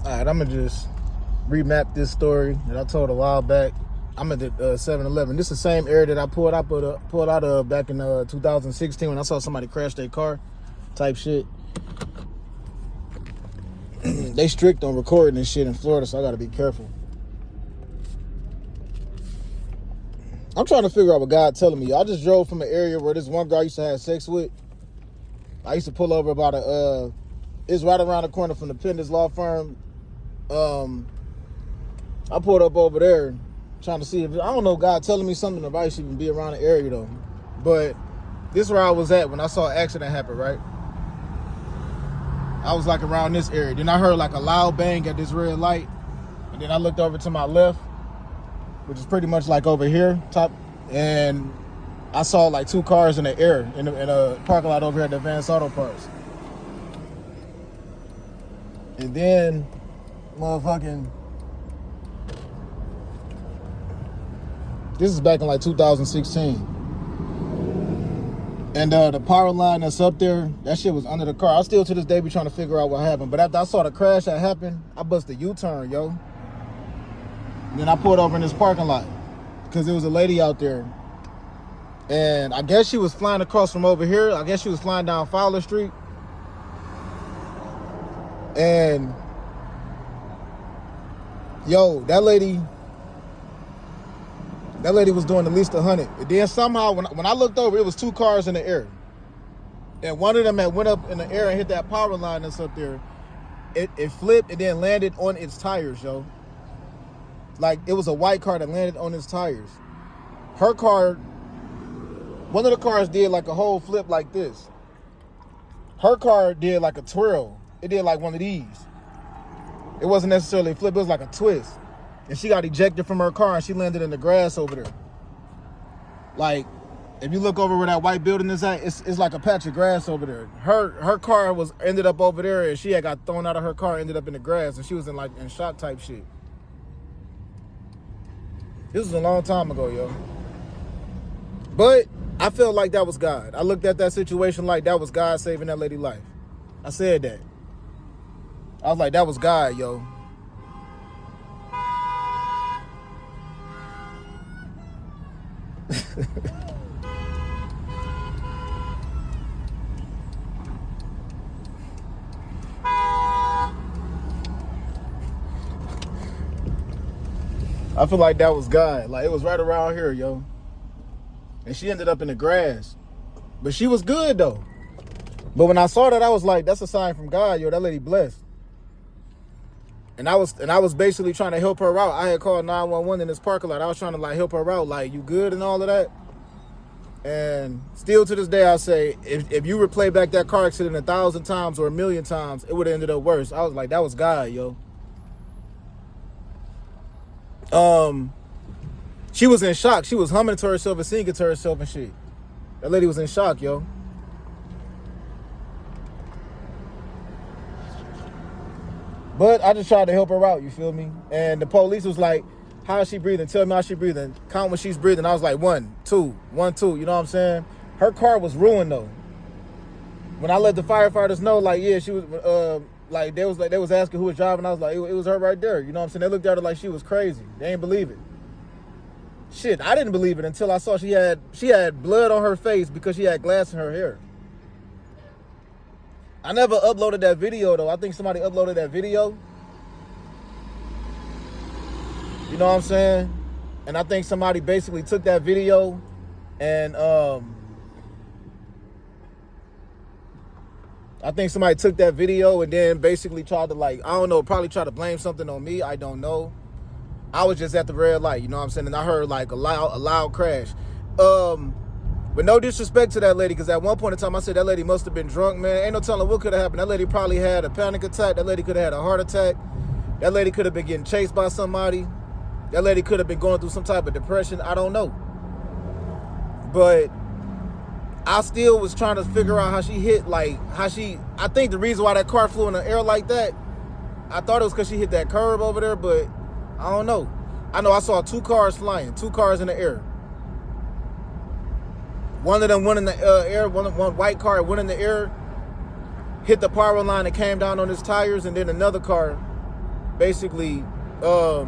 All right, I'm gonna just remap this story that I told a while back. I'm at the 7-Eleven. This is the same area that I pulled out of back in 2016 when I saw somebody crash their car, type shit. They strict on recording and shit in Florida, so I gotta be careful. I'm trying to figure out what God telling me. I just drove from an area where this one girl I used to have sex with. I used to pull over about it's right around the corner from the Penders Law Firm. I pulled up over there trying to see if, I don't know, God telling me something if I should even be around the area though. But this is where I was at when I saw an accident happen, right? I was like around this area. Then I heard like a loud bang at this red light. And then I looked over to my left, which is pretty much like over here, top, and I saw like two cars in the air in a parking lot over here at the Advanced Auto Parts. And then, this is back in like 2016. And the power line that's up there, that shit was under the car. I still to this day be trying to figure out what happened. But after I saw the crash that happened, I busted a U-turn, yo. And then I pulled over in this parking lot because there was a lady out there. And I guess she was flying across from over here. I guess she was flying down Fowler Street. And yo, that lady was doing at least 100. And then somehow when I looked over, it was two cars in the air. And one of them had went up in the air and hit that power line that's up there. It flipped and then landed on its tires, yo. Like, it was a white car that landed on its tires. Her car, one of the cars did like a whole flip like this. Her car did like a twirl. It did like one of these. It wasn't necessarily a flip, it was like a twist. And she got ejected from her car and she landed in the grass over there. Like, if you look over where that white building is at, it's like a patch of grass over there. Her car ended up over there and she had got thrown out of her car, ended up in the grass, and she was in shock type shit. This was a long time ago, yo. But I felt like that was God. I looked at that situation like that was God saving that lady's life. I said that. I was like, that was God, yo. I feel like that was God. Like, it was right around here, yo. And she ended up in the grass. But she was good, though. But when I saw that, I was like, that's a sign from God, yo. That lady blessed. And I was basically trying to help her out. I had called 911 in this parking lot. I was trying to like help her out, like, you good and all of that. And still to this day, I say, if you replay back that car accident 1,000 times or 1,000,000 times, it would have ended up worse. I was like, that was God, yo. She was in shock. She was humming to herself and singing to herself and shit. That lady was in shock, yo. But I just tried to help her out, you feel me? And the police was like, how is she breathing? Tell me how she breathing. Count when she's breathing. I was like, 1, 2, 1, 2. You know what I'm saying? Her car was ruined, though. When I let the firefighters know, like, yeah, she was, like, they was asking who was driving. I was like, it was her right there. You know what I'm saying? They looked at her like she was crazy. They ain't believe it. Shit, I didn't believe it until I saw she had blood on her face because she had glass in her hair. I never uploaded that video, though. I think somebody uploaded that video. You know what I'm saying? And I think somebody basically took that video and then basically tried to, like, I don't know, probably try to blame something on me. I don't know. I was just at the red light, you know what I'm saying? And I heard like a loud crash. But no disrespect to that lady, because at one point in time I said that lady must have been drunk, man. Ain't no telling what could have happened. That lady probably had a panic attack. That lady could have had a heart attack. That lady could have been getting chased by somebody. That lady could have been going through some type of depression. I don't know. But I still was trying to figure out how she hit, like, I think the reason why that car flew in the air like that, I thought it was because she hit that curb over there, but I don't know. I know I saw two cars flying, two cars in the air. One of them went in the air, one white car went in the air, hit the power line and came down on his tires, and then another car basically, her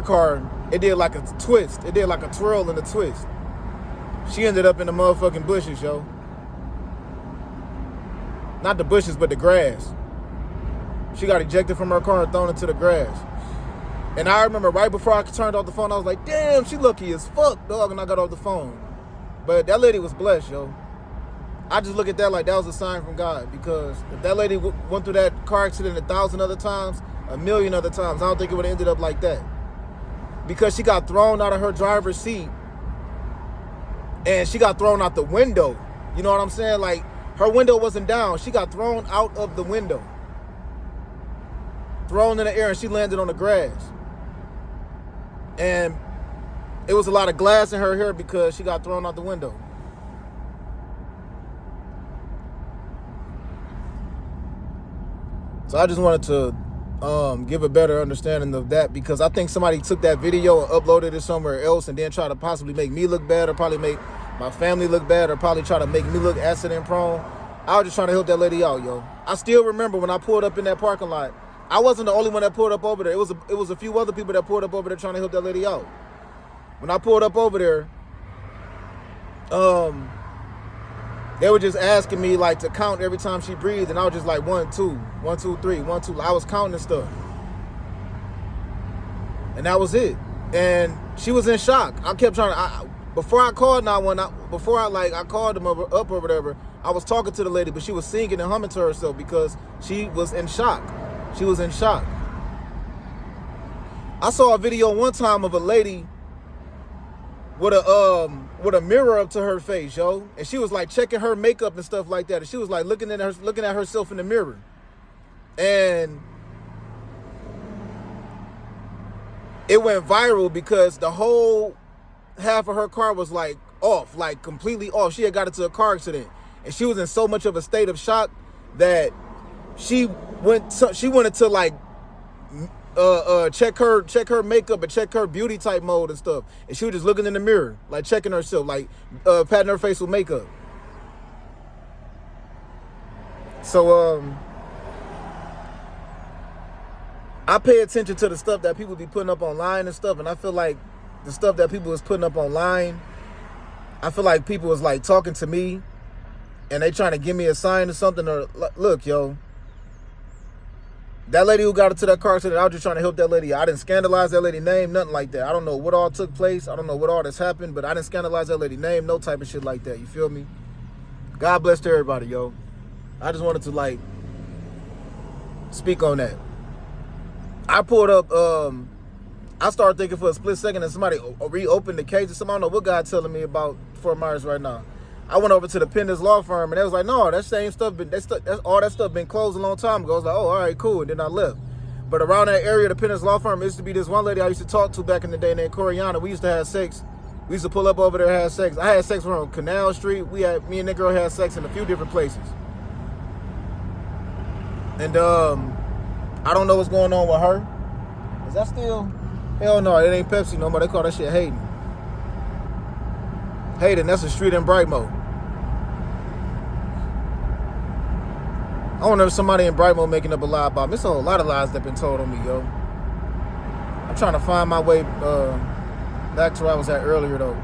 car, it did like a twist. It did like a twirl and a twist. She ended up in the motherfucking bushes, yo. Not the bushes, but the grass. She got ejected from her car and thrown into the grass. And I remember right before I turned off the phone, I was like, damn, she lucky as fuck, dog, and I got off the phone. But that lady was blessed, yo. I just look at that like that was a sign from God, because if that lady went through that car accident 1,000 other times, 1,000,000 other times, I don't think it would have ended up like that. Because she got thrown out of her driver's seat and she got thrown out the window. You know what I'm saying? Like, her window wasn't down. She got thrown out of the window. Thrown in the air, and she landed on the grass. And it was a lot of glass in her hair because she got thrown out the window. So I just wanted to give a better understanding of that, because I think somebody took that video and uploaded it somewhere else and then try to possibly make me look bad, or probably make my family look bad, or probably try to make me look accident prone. I was just trying to help that lady out, yo. I still remember when I pulled up in that parking lot. I wasn't the only one that pulled up over there. It was a few other people that pulled up over there trying to help that lady out. When I pulled up over there, they were just asking me like to count every time she breathed, and I was just like 1, 2, 1, 2, 3, 1, 2. I was counting stuff, and that was it. And she was in shock. I kept trying to. Before I called 911, before I called them up or whatever, I was talking to the lady, but she was singing and humming to herself because she was in shock. She was in shock. I saw a video one time of a lady with a mirror up to her face, yo, and she was like checking her makeup and stuff like that, and she was like looking at herself in the mirror, and it went viral because the whole half of her car was like off, like completely off. She had got into a car accident, and she was in so much of a state of shock that she wanted to like check her makeup and check her beauty type mode and stuff, and she was just looking in the mirror, like checking herself, like patting her face with makeup. So I pay attention to the stuff that people be putting up online and stuff, and I feel like the stuff that people was putting up online, I feel like people was like talking to me and they trying to give me a sign or something, or look, yo, that lady who got into that car accident, I was just trying to help that lady. I didn't scandalize that lady's name, nothing like that. I don't know what all took place. I don't know what all that's happened, but I didn't scandalize that lady's name, no type of shit like that. You feel me? God bless to everybody, yo. I just wanted to like speak on that. I pulled up, I started thinking for a split second that somebody reopened the case or something. I don't know what God telling me about Fort Myers right now. I went over to the Penders Law Firm, and they was like, no, that same stuff, all that stuff been closed a long time ago. I was like, oh, all right, cool, and then I left. But around that area, the Penders Law Firm, used to be this one lady I used to talk to back in the day named Coriana. We used to have sex. We used to pull up over there and have sex. I had sex on Canal Street. Me and that girl had sex in a few different places. And I don't know what's going on with her. Is that still? Hell no, it ain't Pepsi no more. They call that shit Hayden. Hayden, that's a street in Brightmo. I wonder if somebody in Brightmo making up a lie about me. It's a whole lot of lies that been told on me, yo. I'm trying to find my way back to where I was at earlier, though.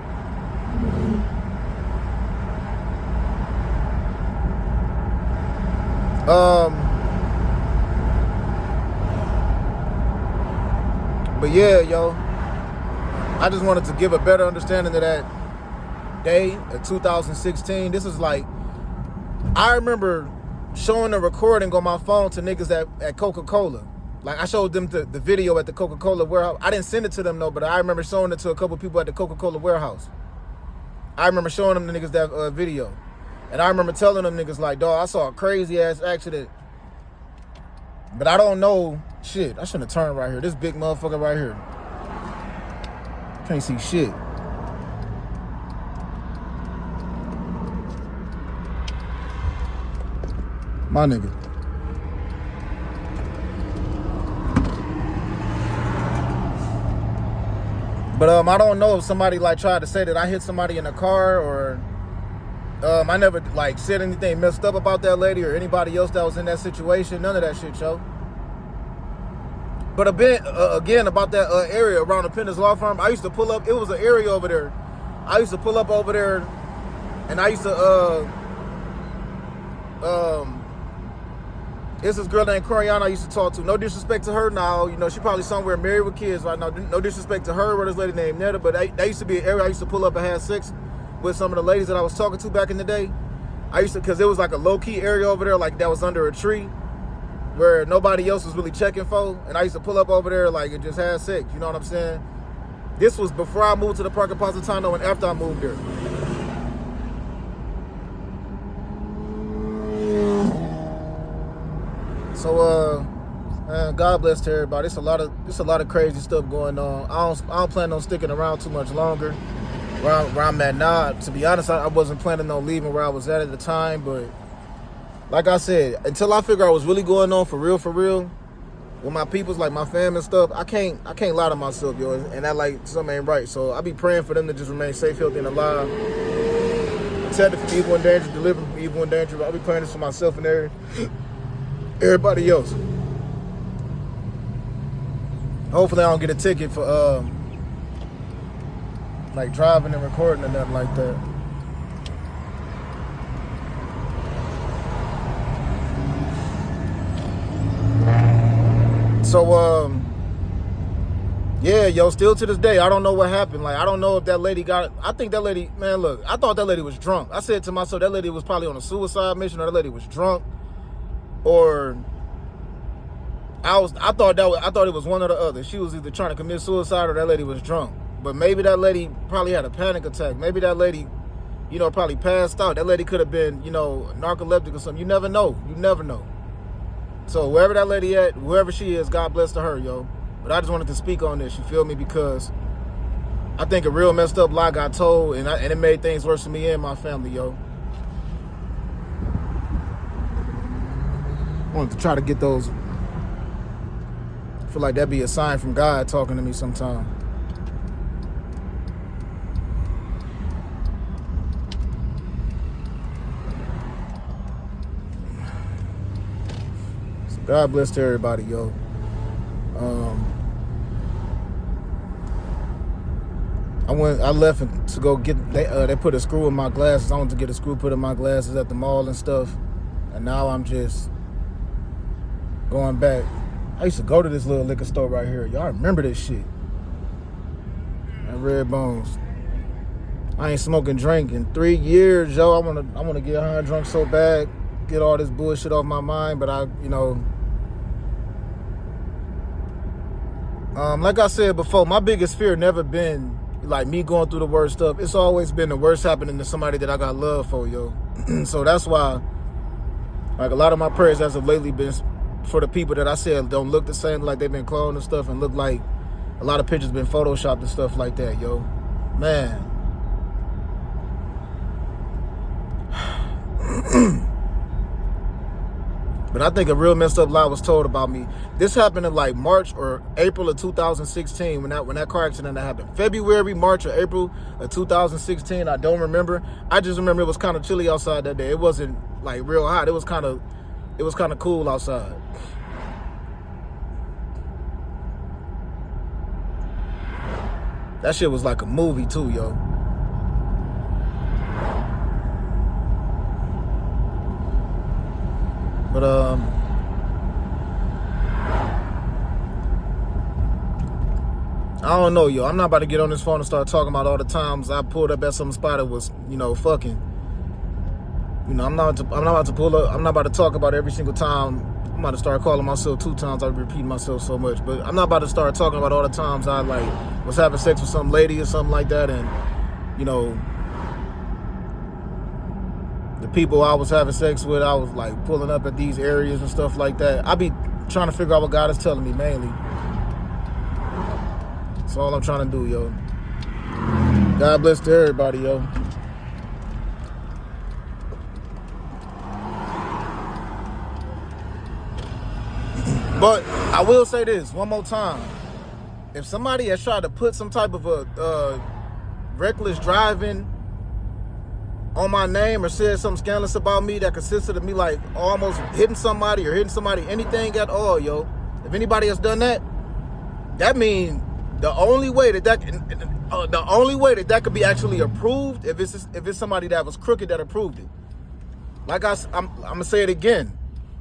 But yeah, yo, I just wanted to give a better understanding of that day of 2016. This is like, I remember showing the recording on my phone to niggas at Coca-Cola. Like, I showed them the video at the Coca-Cola warehouse. I didn't send it to them, though, but I remember showing it to a couple people at the Coca-Cola warehouse. I remember showing them the niggas that video. And I remember telling them niggas like, dawg, I saw a crazy-ass accident. But I don't know shit. I shouldn't have turned right here. This big motherfucker right here. Can't see shit. My nigga. But I don't know if somebody like tried to say that I hit somebody in a car, or I never like said anything messed up about that lady or anybody else that was in that situation. None of that shit, yo. But a bit again about that area around the Pennis Law Firm. I used to pull up. It was an area over there. I used to pull up over there, and I used to it's this girl named Coriana I used to talk to. No disrespect to her now. You know, she probably somewhere married with kids right now. No disrespect to her or this lady named Netta. But that used to be an area I used to pull up and have sex with some of the ladies that I was talking to back in the day. I used to, because it was like a low-key area over there, like that was under a tree where nobody else was really checking for. And I used to pull up over there like and just have sex. You know what I'm saying? This was before I moved to the Park in Positano and after I moved there. So, man, God bless to everybody. It's a lot of crazy stuff going on. I don't plan on sticking around too much longer where I'm at now. To be honest, I wasn't planning on leaving where I was at the time. But like I said, until I figure out what's really going on for real, with my peoples, like my fam and stuff, I can't lie to myself, yo. And that like something ain't right. So I be praying for them to just remain safe, healthy, and alive. Protected from evil and danger, delivered from evil and danger. I'll be praying this for myself and everybody else. Hopefully I don't get a ticket for like driving and recording or nothing like that. So yeah, yo, still to this day, I don't know what happened. Like, I don't know if that lady I think that lady, man, look, I thought that lady was drunk. I said to myself, that lady was probably on a suicide mission, or that lady was drunk. Or I thought it was one or the other. She was either trying to commit suicide or that lady was drunk. But maybe that lady probably had a panic attack. Maybe that lady, you know, probably passed out. That lady could have been, you know, narcoleptic or something. You never know. You never know. So wherever that lady at, whoever she is, God bless to her, yo. But I just wanted to speak on this, you feel me? Because I think a real messed up lie got told, and it made things worse for me and my family, yo. I wanted to try to get those. I feel like that'd be a sign from God talking to me sometime. So God bless to everybody, yo. I left to go get, they put a screw in my glasses. I wanted to get a screw put in my glasses at the mall and stuff. And now I'm just going back. I used to go to this little liquor store right here. Y'all remember this shit? At Red Bones. I ain't smoking drink in 3 years, yo. I wanna get high and drunk so bad, get all this bullshit off my mind, but like I said before, my biggest fear never been like me going through the worst stuff. It's always been the worst happening to somebody that I got love for, yo. So that's why, like, a lot of my prayers as of lately been for the people that I said don't look the same, like they've been cloned and stuff, and look like a lot of pictures been photoshopped and stuff like that, yo. Man. But I think a real messed up lie was told about me. This happened in like March or April of 2016 when that car accident happened. February, March, or April of 2016. I don't remember. I just remember it was kind of chilly outside that day. It wasn't like real hot. It was kind of cool outside. That shit was like a movie too, yo. But I don't know, yo. I'm not about to get on this phone and start talking about all the times I pulled up at some spot that was, fucking. I'm not about to pull up. I'm not about to talk about every single time. I'm about to start calling myself 2 times. I repeat myself so much, but I'm not about to start talking about all the times I was having sex with some lady or something like that, and the people I was having sex with, I was like pulling up at these areas and stuff like that. I be trying to figure out what God is telling me mainly. That's all I'm trying to do, yo. God bless to everybody, yo. But I will say this one more time. If somebody has tried to put some type of a reckless driving on my name or said something scandalous about me that consisted of me like almost hitting somebody or hitting somebody, anything at all, yo. If anybody has done that, that means the only way that could be actually approved if it's somebody that was crooked that approved it. Like I'm gonna say it again.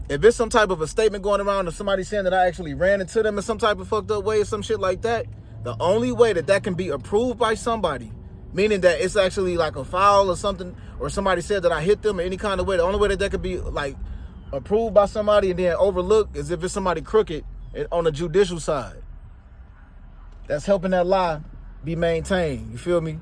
If it's some type of a statement going around of somebody saying that I actually ran into them in some type of fucked up way or some shit like that, the only way that can be approved by somebody, meaning that it's actually like a foul or something, or somebody said that I hit them in any kind of way, the only way that could be like approved by somebody and then overlooked is if it's somebody crooked on the judicial side that's helping that lie be maintained. You feel me?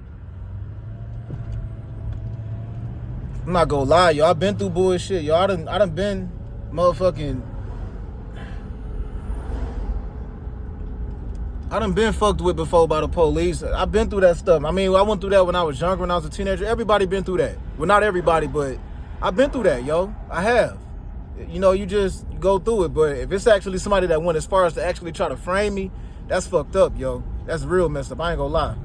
I'm not gonna lie, y'all. I've been through bullshit, y'all. I done been motherfucking. I done been fucked with before by the police. I've been through that stuff. I mean, I went through that when I was younger, when I was a teenager. Everybody been through that. Well, not everybody, but I've been through that, yo. I have. You know, you go through it. But if it's actually somebody that went as far as to actually try to frame me, that's fucked up, yo. That's real messed up. I ain't gonna lie.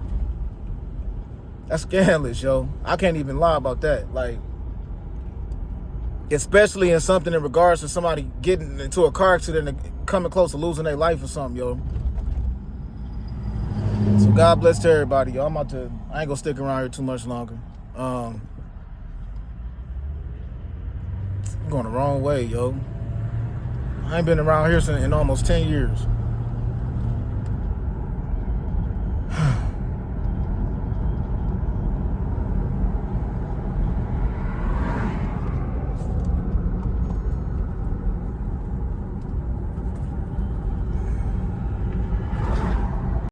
That's scandalous, yo. I can't even lie about that. Like, especially in something in regards to somebody getting into a car accident and coming close to losing their life or something, yo. So God bless to everybody, yo. I ain't gonna stick around here too much longer. I'm going the wrong way, yo. I ain't been around here in almost 10 years.